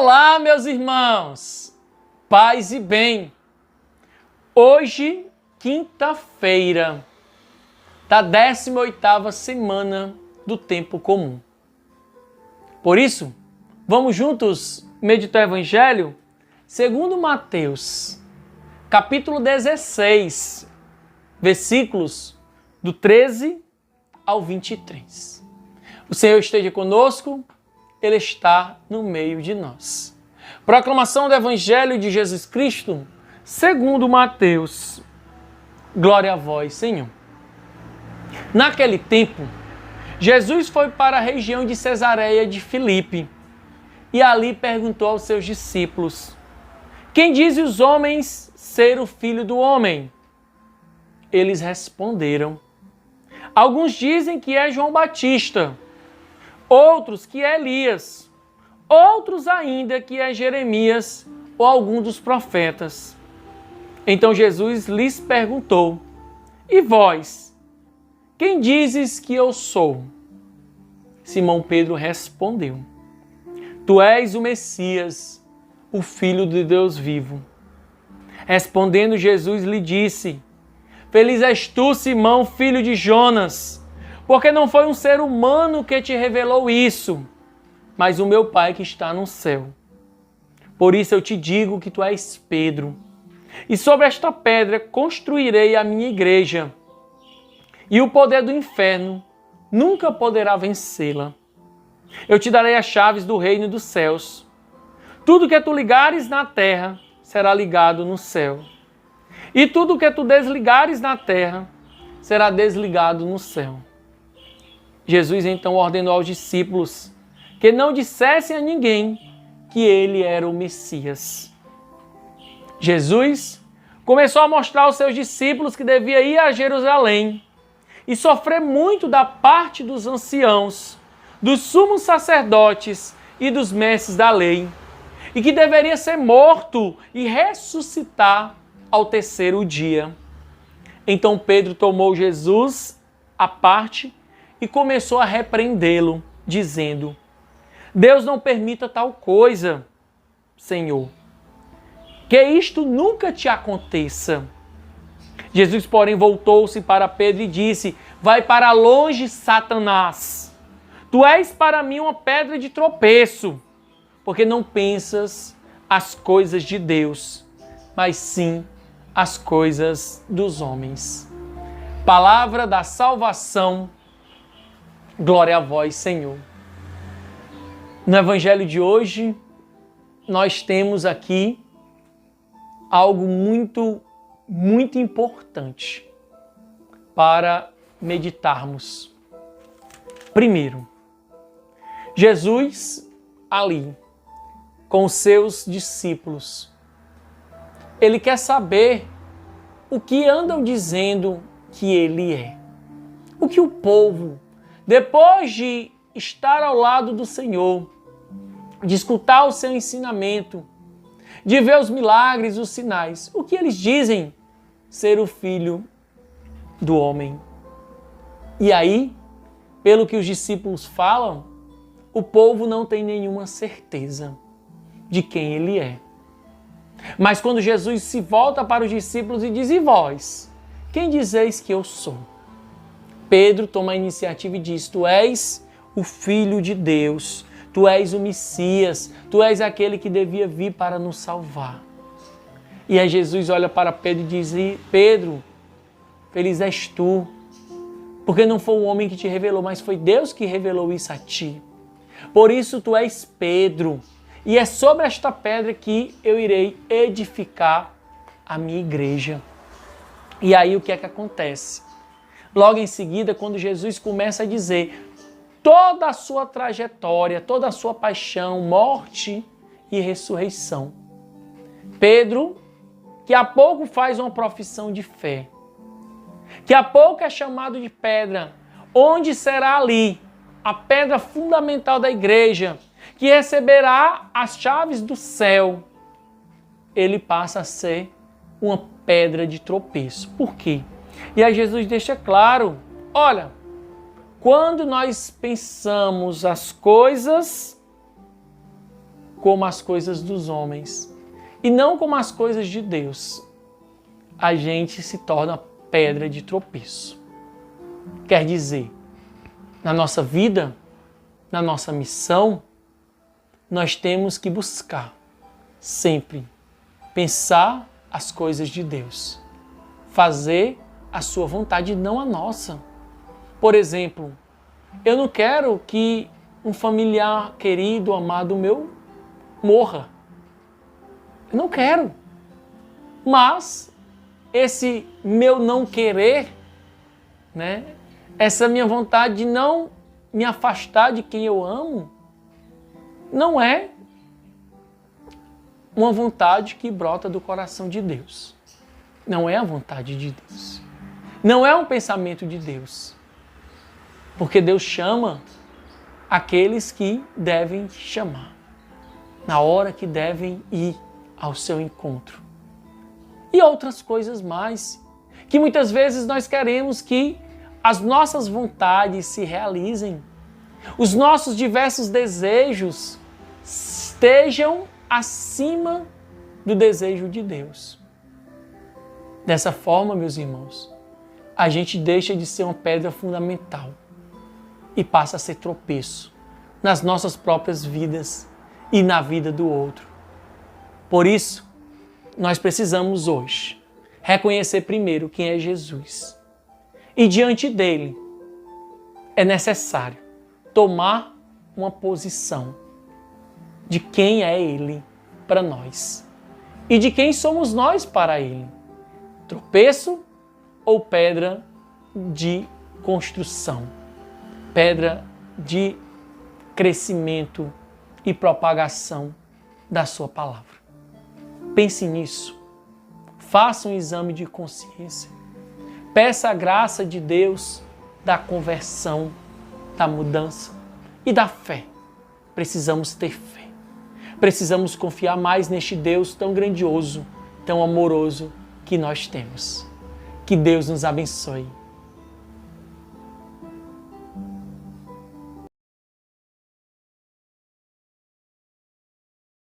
Olá, meus irmãos, paz e bem. Hoje, quinta-feira, da 18ª semana do tempo comum. Por isso, vamos juntos meditar o Evangelho segundo Mateus, capítulo 16, versículos do 13 ao 23. O Senhor esteja conosco, Ele está no meio de nós. Proclamação do Evangelho de Jesus Cristo, segundo Mateus. Glória a vós, Senhor. Naquele tempo, Jesus foi para a região de Cesareia de Filipe e ali perguntou aos seus discípulos: quem dizem os homens ser o Filho do Homem? Eles responderam: alguns dizem que é João Batista, outros que é Elias, outros ainda que é Jeremias ou algum dos profetas. Então Jesus lhes perguntou: e vós, quem dizes que eu sou? Simão Pedro respondeu: tu és o Messias, o Filho de Deus vivo. Respondendo Jesus lhe disse: feliz és tu, Simão, filho de Jonas, porque não foi um ser humano que te revelou isso, mas o meu Pai que está no céu. Por isso eu te digo que tu és Pedro, e sobre esta pedra construirei a minha igreja, e o poder do inferno nunca poderá vencê-la. Eu te darei as chaves do reino dos céus. Tudo que tu ligares na terra será ligado no céu, e tudo que tu desligares na terra será desligado no céu. Jesus então ordenou aos discípulos que não dissessem a ninguém que ele era o Messias. Jesus começou a mostrar aos seus discípulos que devia ir a Jerusalém e sofrer muito da parte dos anciãos, dos sumos sacerdotes e dos mestres da lei, e que deveria ser morto e ressuscitar ao terceiro dia. Então Pedro tomou Jesus à parte e começou a repreendê-lo, dizendo: Deus não permita tal coisa, Senhor, que isto nunca te aconteça. Jesus, porém, voltou-se para Pedro e disse: vai para longe, Satanás. Tu és para mim uma pedra de tropeço, porque não pensas as coisas de Deus, mas sim as coisas dos homens. Palavra da salvação. Glória a vós, Senhor. No Evangelho de hoje, nós temos aqui algo muito importante para meditarmos. Primeiro, Jesus ali, com os seus discípulos, ele quer saber o que andam dizendo que ele é. O que o povo, depois de estar ao lado do Senhor, de escutar o seu ensinamento, de ver os milagres, os sinais, o que eles dizem ser o Filho do Homem. E aí, pelo que os discípulos falam, o povo não tem nenhuma certeza de quem ele é. Mas quando Jesus se volta para os discípulos e diz: e vós, quem dizeis que eu sou? Pedro toma a iniciativa e diz: tu és o Filho de Deus, tu és o Messias, tu és aquele que devia vir para nos salvar. E aí Jesus olha para Pedro e diz: Pedro, feliz és tu, porque não foi o homem que te revelou, mas foi Deus que revelou isso a ti. Por isso tu és Pedro, e é sobre esta pedra que eu irei edificar a minha igreja. E aí o que é que acontece? Logo em seguida, quando Jesus começa a dizer toda a sua trajetória, toda a sua paixão, morte e ressurreição, Pedro, que há pouco faz uma profissão de fé, que há pouco é chamado de pedra, onde será ali a pedra fundamental da igreja, que receberá as chaves do céu, ele passa a ser uma pedra de tropeço. Por quê? E aí Jesus deixa claro: olha, quando nós pensamos as coisas como as coisas dos homens e não como as coisas de Deus, a gente se torna pedra de tropeço. Quer dizer, na nossa vida, na nossa missão, nós temos que buscar sempre pensar as coisas de Deus, fazer a sua vontade, não a nossa. Por exemplo, eu não quero que um familiar querido, amado meu, morra. Eu não quero. Mas esse meu não querer, né? Essa minha vontade de não me afastar de quem eu amo, não é uma vontade que brota do coração de Deus. Não é a vontade de Deus. Não é um pensamento de Deus. Porque Deus chama aqueles que devem chamar, na hora que devem ir ao seu encontro. E outras coisas mais, que muitas vezes nós queremos que as nossas vontades se realizem, os nossos diversos desejos estejam acima do desejo de Deus. Dessa forma, meus irmãos, a gente deixa de ser uma pedra fundamental e passa a ser tropeço nas nossas próprias vidas e na vida do outro. Por isso, nós precisamos hoje reconhecer primeiro quem é Jesus. E diante dele é necessário tomar uma posição de quem é ele para nós e de quem somos nós para ele. Tropeço ou pedra de construção, pedra de crescimento e propagação da sua palavra. Pense nisso. Faça um exame de consciência. Peça a graça de Deus da conversão, da mudança e da fé. Precisamos ter fé. Precisamos confiar mais neste Deus tão grandioso, tão amoroso que nós temos. Que Deus nos abençoe.